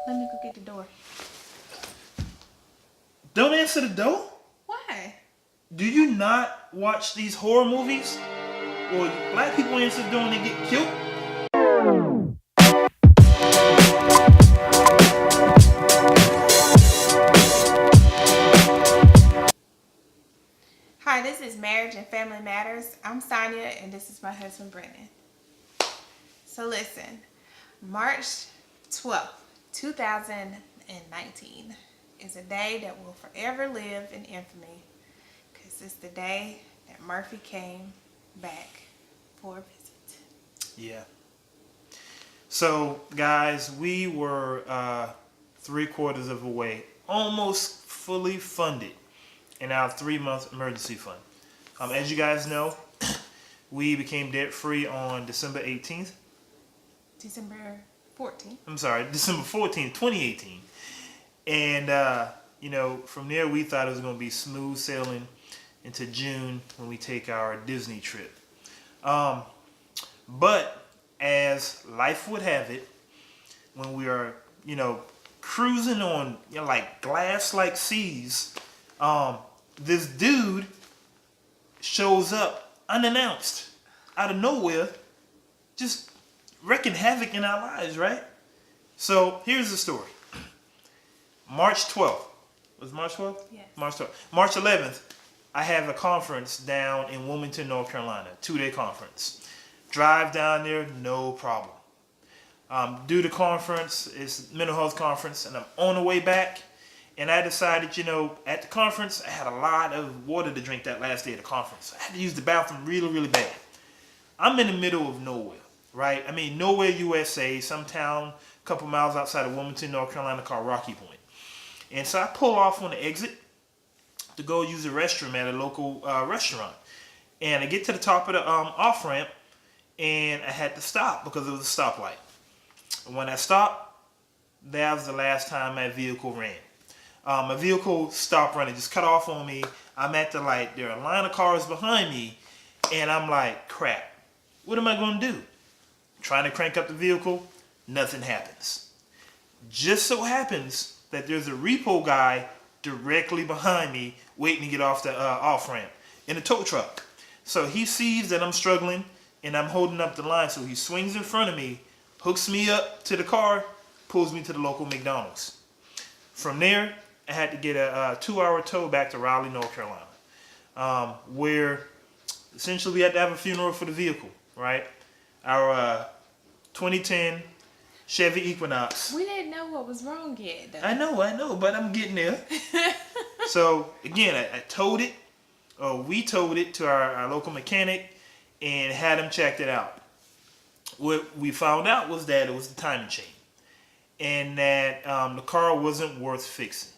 Let me go get the door. Don't answer the door? Why? Do you not watch these horror movies? Or black people answer the door and they get killed? Hi, this is Marriage and Family Matters. I'm Sonia and this is my husband Brennan. So listen, March 12th, 2019 is a day that will forever live in infamy because it's the day that Murphy came back for a visit. Yeah. So, guys, we were 3/4 of the way, almost fully funded in our 3-month emergency fund. As you guys know, we became debt free on December 18th. December 14th. I'm sorry, December 14th, 2018. And, from there we thought it was going to be smooth sailing into June when we take our Disney trip. But as life would have it, when we are, cruising on like glass-like seas, this dude shows up unannounced out of nowhere, just wreaking havoc in our lives, right? So here's the story. March 12th. Was March 12th? Yes. March 12th. March 11th, I have a conference down in Wilmington, North Carolina, 2-day conference. Drive down there, no problem. Do the conference, it's mental health conference, and I'm on the way back, and I decided, at the conference, I had a lot of water to drink that last day of the conference. I had to use the bathroom really, really bad. I'm in the middle of nowhere, right? I mean, nowhere, USA, some town a couple miles outside of Wilmington, North Carolina called Rocky Point. And so I pull off on the exit to go use the restroom at a local restaurant. And I get to the top of the off-ramp, and I had to stop because it was a stoplight. And when I stopped, that was the last time my vehicle ran. My vehicle stopped running, just cut off on me. I'm at the light. There are a line of cars behind me, and I'm like, crap. What am I going to do? Trying to crank up the vehicle, nothing happens. Just so happens that there's a repo guy directly behind me waiting to get off the off-ramp in a tow truck. So he sees that I'm struggling and I'm holding up the line, so he swings in front of me, hooks me up to the car, pulls me to the local McDonald's. From there, I had to get a 2-hour tow back to Raleigh, North Carolina, where essentially we had to have a funeral for the vehicle, right? Our 2010 Chevy Equinox. We didn't know what was wrong yet, though. I know, but I'm getting there. So, again, I towed it, or we towed it to our local mechanic and had him checked it out. What we found out was that it was the timing chain and that the car wasn't worth fixing.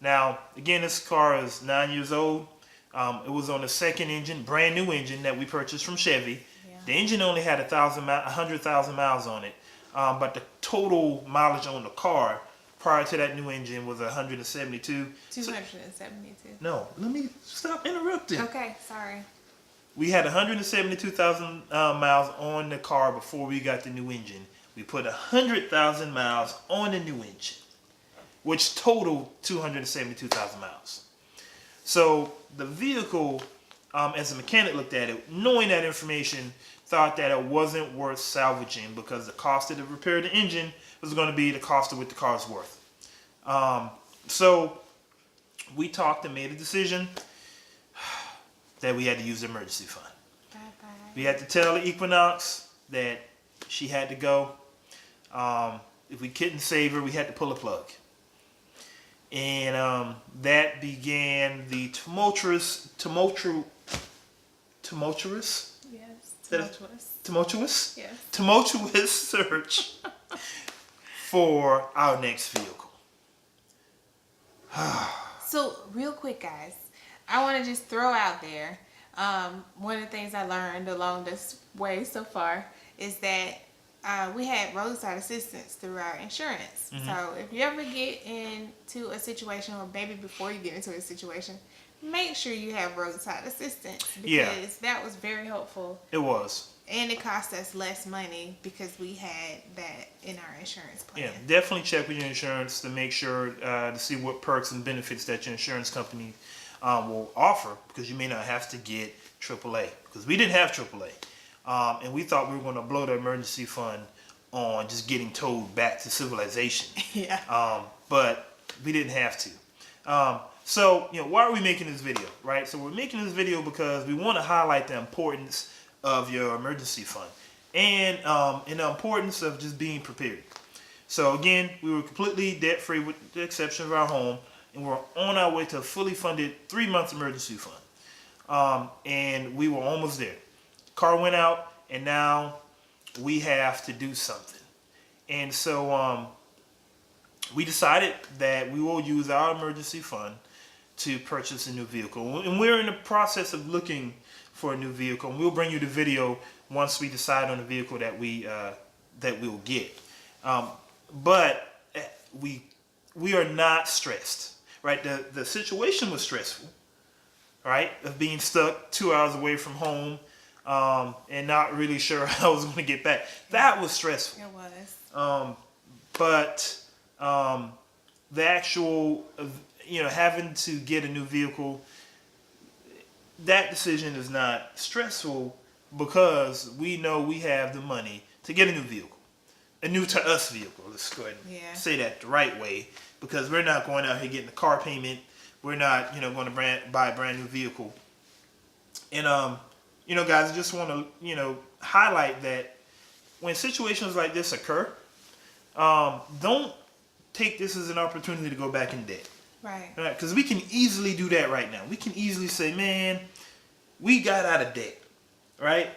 Now, again, this car is 9 years old. It was on the second engine, brand new engine that we purchased from Chevy. Yeah. The engine only had 100,000 miles on it. But the total mileage on the car prior to that new engine was 172. 272. No, let me stop interrupting. Okay, sorry. We had 172,000 miles on the car before we got the new engine. We put 100,000 miles on the new engine, which totaled 272,000 miles. So the vehicle, as the mechanic looked at it, knowing that information, thought that it wasn't worth salvaging because the cost of the repair of the engine was going to be the cost of what the car's worth. So we talked and made a decision that we had to use the emergency fund. Bye-bye. We had to tell the Equinox that she had to go. If we couldn't save her, we had to pull a plug. And that began the tumultuous? Yes, tumultuous? Yes. Tumultuous search for our next vehicle. So, real quick, guys, I want to just throw out there, one of the things I learned along this way so far is that we had roadside assistance through our insurance. Mm-hmm. So, if you ever get into a situation, or maybe before you get into a situation, make sure you have roadside assistance because that was very helpful. It was. And it cost us less money because we had that in our insurance plan. Yeah, definitely check with your insurance to make sure to see what perks and benefits that your insurance company will offer, because you may not have to get AAA, because we didn't have AAA, and we thought we were going to blow the emergency fund on just getting towed back to civilization. Yeah. But we didn't have to. So, why are we making this video, right? So we're making this video because we want to highlight the importance of your emergency fund and the importance of just being prepared. So again, we were completely debt-free with the exception of our home, and we're on our way to a fully funded 3-month emergency fund. And we were almost there. Car went out, and now we have to do something. And so we decided that we will use our emergency fund to purchase a new vehicle. And we're in the process of looking for a new vehicle. And we'll bring you the video once we decide on the vehicle that we'll get. But we are not stressed, right? The situation was stressful, right? Of being stuck 2 hours away from home and not really sure how I was going to get back. That was stressful. It was. But the actual, having to get a new vehicle, that decision is not stressful because we know we have the money to get a new vehicle. A new to us vehicle. Let's go ahead and say that the right way, because we're not going out here getting a car payment. We're not, going to buy a brand new vehicle. And, guys, I just want to, highlight that when situations like this occur, don't take this as an opportunity to go back in debt. Right. Because we can easily do that right now. We can easily say, man, we got out of debt, right?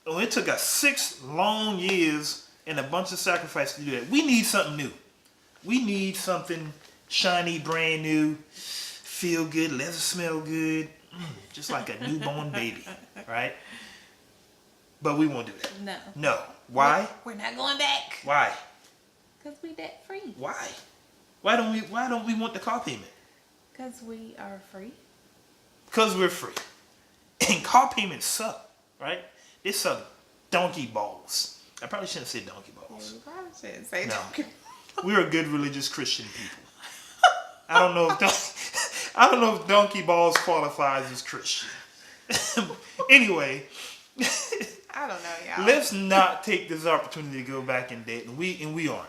Oh, it took us 6 long years and a bunch of sacrifice to do that. We need something new. We need something shiny, brand new, feel good, let it smell good, just like a newborn baby, right? But we won't do that. No. No. Why? We're not going back. Why? Because we debt free. Why? Why don't we want the car payment? Because we are free. Because we're free. And car payments suck, right? They suck donkey balls. I probably shouldn't say donkey balls. You probably shouldn't say No. donkey. We're a good religious Christian people. I don't know if donkey balls qualifies as Christian. Anyway, I don't know, y'all. let's not take this opportunity to go back in debt, and we aren't.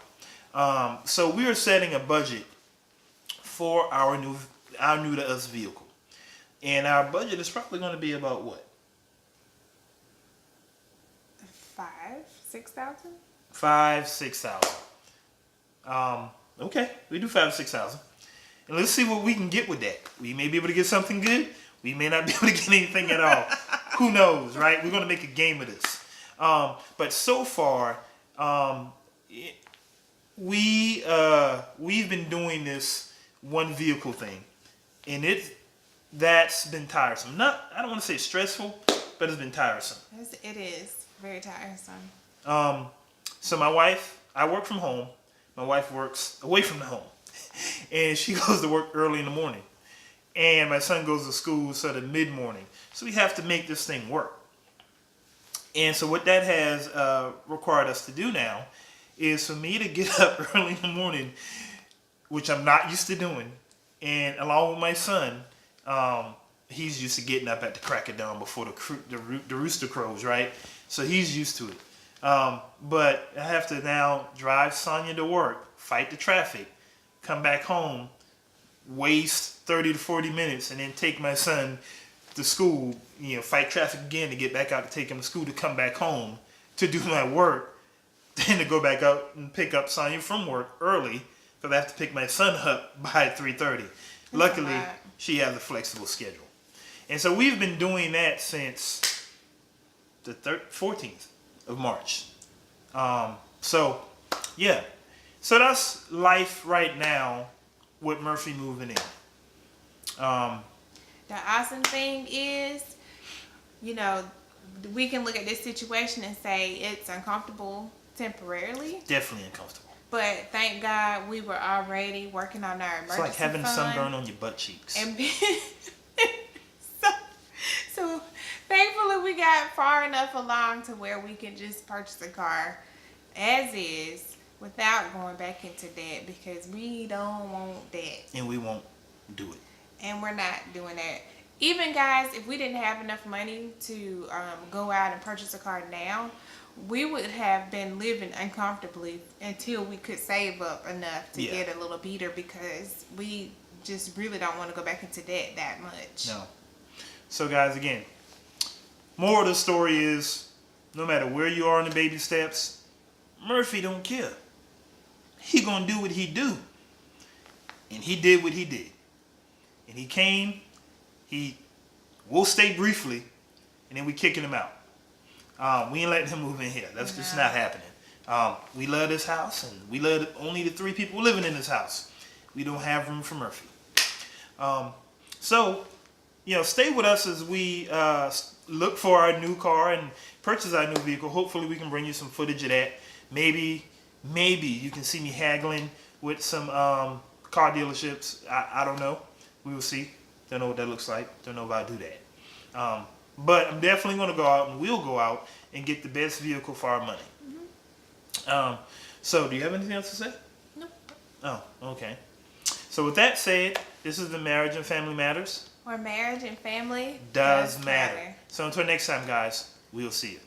So we are setting a budget for our new to us vehicle, and our budget is probably going to be about what? 6,000. 5,000-6,000. Okay, we do 5,000-6,000, and let's see what we can get with that. We may be able to get something good. We may not be able to get anything at all. Who knows, right? We're going to make a game of this. But so far, we've been doing this one vehicle thing, and that's been tiresome. I don't want to say stressful, but it's been tiresome. It is very tiresome. So my wife, I work from home. My wife works away from the home, and she goes to work early in the morning, and my son goes to school sort of mid-morning. So we have to make this thing work. And so what that has required us to do now is for me to get up early in the morning, which I'm not used to doing, and along with my son, he's used to getting up at the crack of dawn before the rooster crows, right? So he's used to it. But I have to now drive Sonia to work, fight the traffic, come back home, waste 30 to 40 minutes, and then take my son to school, fight traffic again to get back out to take him to school, to come back home to do my work, then to go back out and pick up Sonia from work early, because I have to pick my son up by 3:30. Luckily, she has a flexible schedule. And so we've been doing that since the 14th of March. So that's life right now with Murphy moving in. The awesome thing is, we can look at this situation and say it's uncomfortable temporarily. Definitely uncomfortable. But thank God we were already working on our emergency It's like having fund. sunburn on your butt cheeks. And so thankfully we got far enough along to where we can just purchase a car as is without going back into debt, because we don't want that. And we won't do it. And we're not doing that. Even guys, if we didn't have enough money to go out and purchase a car now, we would have been living uncomfortably until we could save up enough to get a little beater, because we just really don't want to go back into debt that much. No. So guys, again, moral of the story is, no matter where you are in the baby steps, Murphy don't care. He gonna do what he do. And he did what he did. And he came, we'll stay briefly, and then we kicking him out. We ain't letting him move in here. That's just not happening. We love this house, and we love only the 3 people living in this house. We don't have room for Murphy. So, stay with us as we look for our new car and purchase our new vehicle. Hopefully we can bring you some footage of that. Maybe you can see me haggling with some car dealerships. I don't know. We will see. Don't know what that looks like. Don't know if I'll do that. But I'm definitely going to go out, and we'll go out and get the best vehicle for our money. Mm-hmm. So do you have anything else to say? No. Oh, okay. So with that said, this is the Marriage and Family Matters. Where marriage and family does matter. So until next time, guys, we'll see you.